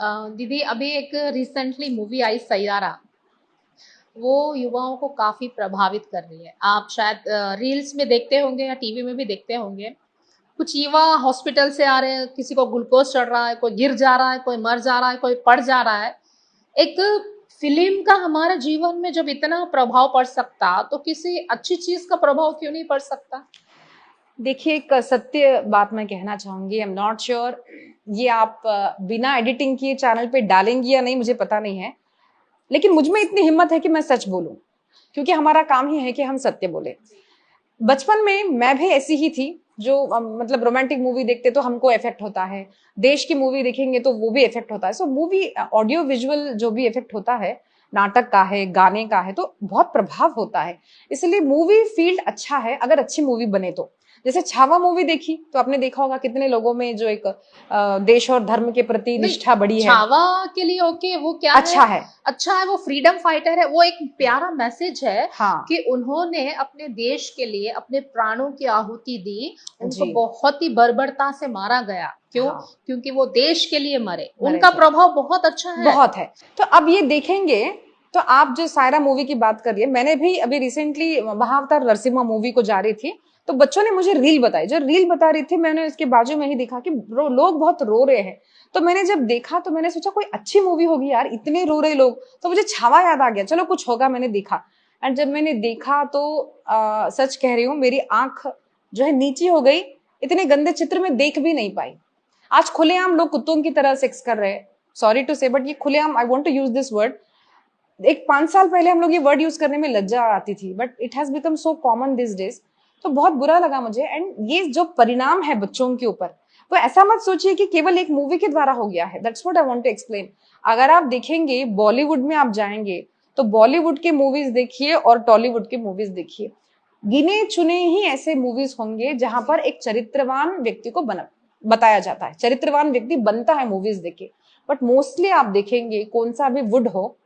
दीदी अभी एक रिसेंटली मूवी आई सैयारा। वो युवाओं को काफी प्रभावित कर रही है। आप शायद रील्स में देखते होंगे या टीवी में भी देखते होंगे। कुछ युवा हॉस्पिटल से आ रहे हैं, किसी को ग्लूकोज चढ़ रहा है, कोई गिर जा रहा है, कोई मर जा रहा है, कोई पड़ जा रहा है। एक फिल्म का हमारे जीवन में जब इतना प्रभाव पड़ सकता, तो किसी अच्छी चीज का प्रभाव क्यों नहीं पड़ सकता? देखिए, एक सत्य बात मैं कहना चाहूंगी। आई एम नॉट श्योर ये आप बिना एडिटिंग किए चैनल पे डालेंगी या नहीं, मुझे पता नहीं है। लेकिन मुझ में इतनी हिम्मत है कि मैं सच बोलूं, क्योंकि हमारा काम ही है कि हम सत्य बोले। बचपन में मैं भी ऐसी ही थी जो मतलब रोमांटिक मूवी देखते तो हमको इफेक्ट होता है, देश की मूवी देखेंगे तो वो भी इफेक्ट होता है। सो मूवी ऑडियो विजुअल जो भी इफेक्ट होता है, नाटक का है, गाने का है, तो बहुत प्रभाव होता है। इसलिए मूवी फील्ड अच्छा है अगर अच्छी मूवी बने तो। जैसे छावा मूवी देखी तो आपने देखा होगा कितने लोगों में जो एक देश और धर्म के प्रति नहीं, निष्ठा बढ़ी है। छावा के लिए ओके, वो क्या है? अच्छा है। अच्छा है, वो फ्रीडम फाइटर है। वो एक प्यारा मैसेज है हाँ कि उन्होंने अपने देश के लिए अपने प्राणों की आहुति दी। उनको जी। बहुत ही बर्बरता से मारा गया। क्यों? हाँ, क्योंकि वो देश के लिए मरे। मरे उनका थे। प्रभाव बहुत अच्छा है। बहुत है। तो अब ये देखेंगे, तो आप जो सायरा मूवी की बात कर रही है, मैंने भी अभी रिसेंटली महाअवतार नरसिम्हा मूवी को जा रही थी, तो बच्चों ने मुझे रील बताई। जो रील बता रही थी, मैंने इसके बाजू में ही देखा कि लोग बहुत रो रहे हैं। तो मैंने जब देखा तो मैंने सोचा कोई अच्छी मूवी होगी यार, इतने रो रहे लोग, तो मुझे छावा याद आ गया, चलो कुछ होगा। मैंने देखा, एंड जब मैंने देखा तो सच कह रही हूँ, मेरी आंख जो है नीची हो गई। इतने गंदे चित्र में देख भी नहीं पाई। आज खुलेआम लोग कुत्तों की तरह सेक्स कर रहे हैं। सॉरी टू से, बट ये खुलेआम, I want to use this word. एक 5 साल पहले हम लोग ये वर्ड यूज करने में लज्जा आती थी, but it has become so common this days. तो बहुत बुरा लगा मुझे। एंड ये जो परिणाम है बच्चों के ऊपर, वो ऐसा मत सोचिए कि केवल एक मूवी के द्वारा हो गया है। That's what I want to explain. अगर आप देखेंगे, बॉलीवुड में आप जाएंगे तो बॉलीवुड के मूवीज देखिए और टॉलीवुड के मूवीज देखिए, गिने चुने ही ऐसे मूवीज होंगे जहां पर एक चरित्रवान व्यक्ति को बताया जाता है, चरित्रवान व्यक्ति बनता है मूवीज देख के। बट मोस्टली आप देखेंगे, कौन सा भी वुड हो,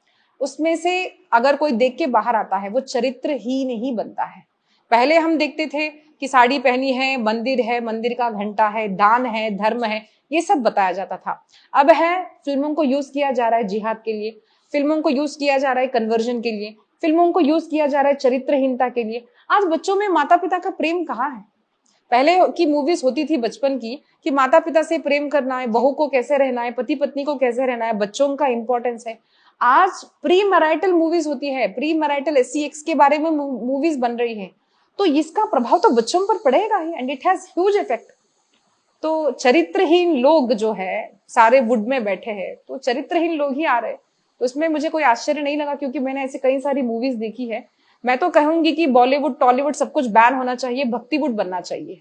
उसमें से अगर कोई देख के बाहर आता है, वो चरित्र ही नहीं बनता है। पहले हम देखते थे कि साड़ी पहनी है, मंदिर का घंटा है, दान है, धर्म है, ये सब बताया जाता था। अब है, फिल्मों को यूज किया जा रहा है जिहाद के लिए, फिल्मों को यूज किया जा रहा है कन्वर्जन के लिए, फिल्मों को यूज किया जा रहा है चरित्रहीनता के लिए। आज बच्चों में माता पिता का प्रेम कहाँ है? पहले की मूवीज होती थी बचपन की कि माता पिता से प्रेम करना है, बहू को कैसे रहना है, पति पत्नी को कैसे रहना है, बच्चों का इंपॉर्टेंस है। आज प्री मैरिटल मूवीज होती है, प्री मैरिटल SCX के बारे में मूवीज बन रही है। तो इसका प्रभाव तो बच्चों पर पड़ेगा ही, and it has huge effect. तो चरित्रहीन लोग जो है सारे वुड में बैठे हैं, तो चरित्रहीन लोग ही आ रहे हैं। तो उसमें मुझे कोई आश्चर्य नहीं लगा, क्योंकि मैंने ऐसी कई सारी मूवीज देखी है। मैं तो कहूंगी कि बॉलीवुड टॉलीवुड सब कुछ बैन होना चाहिए, भक्तिवुड बनना चाहिए,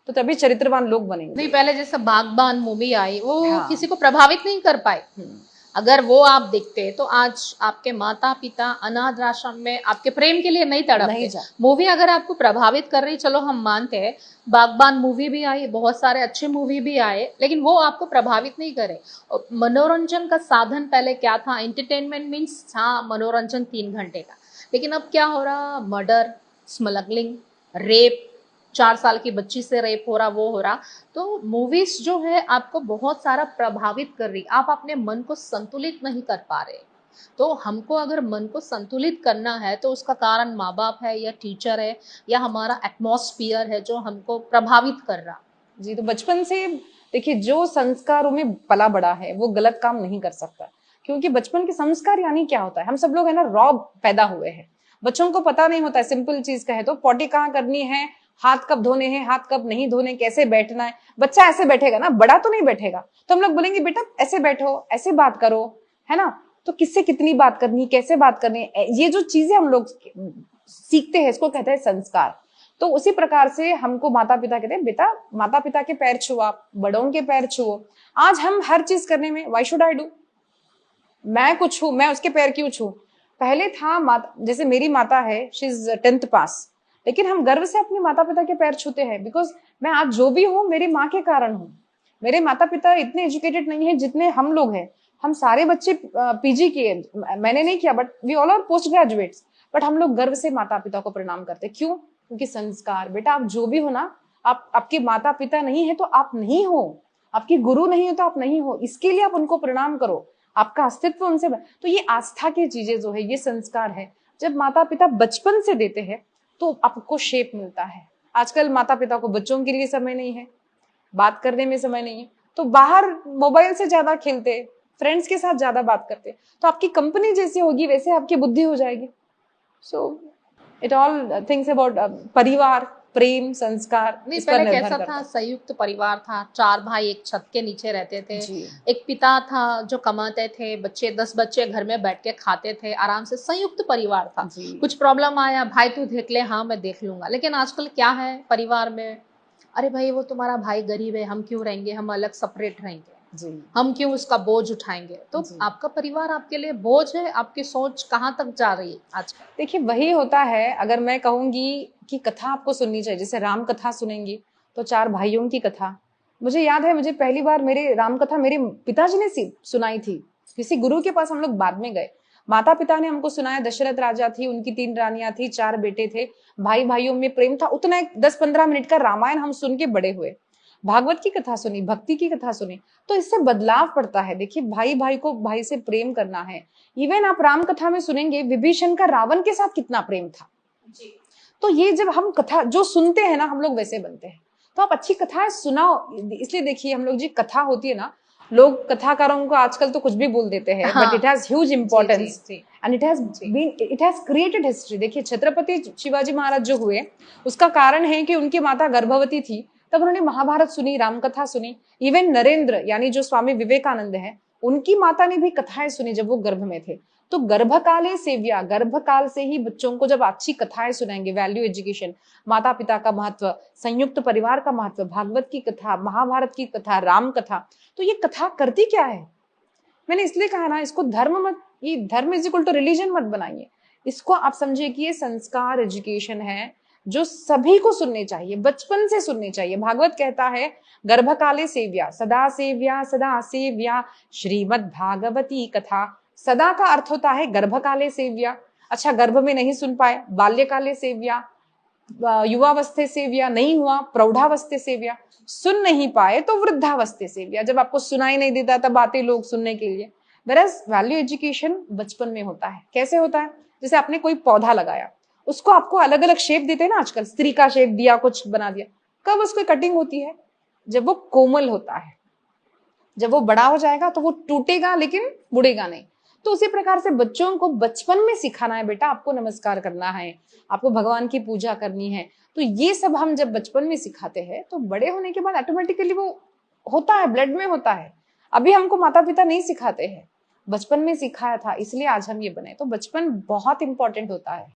तो तभी चरित्रवान लोग नहीं, बनेंगे। पहले जैसे बागबान मूवी आई, वो किसी हाँ। को प्रभावित नहीं कर पाई। अगर वो आप देखते तो आज आपके माता पिता अनाथ आश्रम में आपके प्रेम के लिए नहीं नहीं तड़पते। जा। मूवी अगर आपको प्रभावित कर रही, चलो हम मानते हैं। बागबान मूवी भी आई, बहुत सारे अच्छे मूवी भी आए, लेकिन वो आपको प्रभावित नहीं करे। और मनोरंजन का साधन पहले क्या था? एंटरटेनमेंट मीन्स था मनोरंजन 3 घंटे का। लेकिन अब क्या हो रहा? मर्डर, स्मगलिंग, रेप, 4 साल की बच्ची से रेप हो रहा, वो हो रहा। तो मूवीज जो है आपको बहुत सारा प्रभावित कर रही, आप अपने मन को संतुलित नहीं कर पा रहे। तो हमको अगर मन को संतुलित करना है, तो उसका कारण माँ बाप है या टीचर है या हमारा एटमॉस्फियर है जो हमको प्रभावित कर रहा। जी, तो बचपन से देखिए, जो संस्कारों में पला बड़ा है वो गलत काम नहीं कर सकता। क्योंकि बचपन के संस्कार यानी क्या होता है, हम सब लोग है ना रॉ पैदा हुए हैं। बच्चों को पता नहीं होता है, सिंपल चीज कहे तो पॉटी कहाँ करनी है, हाथ कब धोने हैं, हाथ कब नहीं धोने, कैसे बैठना है। बच्चा ऐसे बैठेगा ना, बड़ा तो नहीं बैठेगा। तो हम लोग बोलेंगे बेटा ऐसे बैठो, ऐसे बात करो, है ना। तो किससे कितनी बात करनी, कैसे बात करनी, ये जो चीजें हम लोग सीखते हैं, इसको कहते हैं संस्कार। तो उसी प्रकार से हमको माता पिता कहते हैं, बेटा माता पिता के पैर छुआ, बड़ों के पैर छुओ। आज हम हर चीज करने में वाई शुड आई डू, मैं कुछ हूं, मैं उसके पैर क्यों छू। पहले था माता, जैसे मेरी माता है, शी इज 10th पास, लेकिन हम गर्व से अपने माता पिता के पैर छूते हैं। बिकॉज मैं आज जो भी हूँ मेरी माँ के कारण हूँ। मेरे माता पिता इतने एजुकेटेड नहीं है जितने हम लोग हैं। हम सारे बच्चे PG किए, मैंने नहीं किया, but we all are post graduates. But हम लोग गर्व से माता पिता को प्रणाम करते, क्यों? क्योंकि संस्कार। बेटा आप जो भी हो ना, आप आपके माता पिता नहीं है तो आप नहीं हो। आपके गुरु नहीं हो तो आप नहीं हो, इसके लिए आप उनको प्रणाम करो, आपका अस्तित्व उनसे तो ये आस्था की चीजें जो है, ये संस्कार है, जब माता पिता बचपन से देते हैं तो आपको शेप मिलता है। आजकल माता पिता को बच्चों के लिए समय नहीं है, बात करने में समय नहीं है, तो बाहर मोबाइल से ज्यादा खेलते, फ्रेंड्स के साथ ज्यादा बात करते, तो आपकी कंपनी जैसी होगी वैसे आपकी बुद्धि हो जाएगी। So it all things about परिवार, प्रेम, संस्कार, नहीं, इस पर पहले निर्भर कैसा करता था, है। संयुक्त परिवार था, 4 भाई एक छत के नीचे रहते थे। जी एक पिता था जो कमाते थे, बच्चे 10 बच्चे घर में बैठ के खाते थे आराम से, संयुक्त परिवार था। जी कुछ प्रॉब्लम आया, भाई तू देख ले, हाँ मैं देख लूंगा। लेकिन आजकल क्या है परिवार में, अरे भाई वो तुम्हारा भाई गरीब है, हम क्यों रहेंगे, हम अलग सेपरेट रहेंगे, जी हम क्यों उसका बोझ उठाएंगे। तो जी। आपका परिवार आपके लिए बोझ है, आपकी सोच कहाँ तक जा रही है आजकल। देखिए वही होता है, अगर मैं कहूंगी कि कथा आपको सुननी चाहिए, जैसे राम कथा सुनेंगी तो 4 भाइयों की कथा, मुझे याद है मुझे पहली बार मेरे राम कथा मेरे पिताजी ने सुनाई थी, किसी गुरु के पास हम लोग बाद में गए, माता पिता ने हमको सुनाया। दशरथ राजा थी, उनकी 3 रानियां थी, 4 बेटे थे, भाई भाइयों में प्रेम था, उतना 10-15 मिनट का रामायण हम सुन के बड़े हुए। भागवत की कथा सुनी, भक्ति की कथा सुनी, तो इससे बदलाव पड़ता है। देखिए भाई भाई को भाई से प्रेम करना है। इवन आप राम कथा में सुनेंगे विभीषण का रावण के साथ कितना प्रेम था। जी। तो ये जब हम कथा जो सुनते हैं ना, हम लोग वैसे बनते हैं। तो आप अच्छी कथाएं सुनाओ, इसलिए देखिए हम लोग जी कथा होती है ना, लोग कथाकारों को आजकल तो कुछ भी बोल देते हैं, बट इट हाँ हैज ह्यूज जी जी इंपॉर्टेंस जी एंड जी। It has created history. देखिए छत्रपति शिवाजी महाराज जो हुए, उसका कारण है कि उनकी माता गर्भवती थी, तब उन्होंने महाभारत सुनी, रामकथा सुनी। इवन नरेंद्र यानी जो स्वामी विवेकानंद है, उनकी माता ने भी कथाएं सुनी जब वो गर्भ में थे। तो गर्भकाले सेव्या, गर्भकाल से ही बच्चों को जब अच्छी कथाएं सुनाएंगे, वैल्यू एजुकेशन, माता पिता का महत्व, संयुक्त परिवार का महत्व, भागवत की कथा, महाभारत की कथा, राम कथा, तो ये कथा करती क्या है। मैंने इसलिए कहा ना, इसको धर्म मत, ये धर्म इज इक्वल टू रिलीजन मत बनाइए, इसको आप समझिए कि ये संस्कार एजुकेशन है जो सभी को सुनने चाहिए, बचपन से सुनने चाहिए। भागवत कहता है गर्भकाले सेव्या सदा सेव्या श्रीमद् भागवती कथा। सदा का अर्थ होता है गर्भकाले सेव्या, अच्छा गर्भ में नहीं सुन पाए, बाल्यकाले सेव्या, युवावस्थे सेव्या नहीं हुआ, प्रौढ़ावस्थे सेव्या, सुन नहीं पाए तो वृद्धावस्थे सेव्या, जब आपको सुनाई नहीं देता तब आते लोग सुनने के लिए। वेरएज वैल्यू एजुकेशन बचपन में होता है। कैसे होता है, जैसे आपने कोई पौधा लगाया, उसको आपको अलग अलग शेप देते हैं ना, आजकल स्त्री का शेप दिया, कुछ बना दिया, कब उसकी कटिंग होती है, जब वो कोमल होता है। जब वो बड़ा हो जाएगा तो वो टूटेगा लेकिन मुड़ेगा नहीं। तो उसी प्रकार से बच्चों को बचपन में सिखाना है, बेटा आपको नमस्कार करना है, आपको भगवान की पूजा करनी है। तो ये सब हम जब बचपन में सिखाते हैं तो बड़े होने के बाद ऑटोमेटिकली वो होता है, ब्लड में होता है। अभी हमको माता पिता नहीं सिखाते हैं, बचपन में सिखाया था, इसलिए आज हम ये बने। तो बचपन बहुत इंपॉर्टेंट होता है।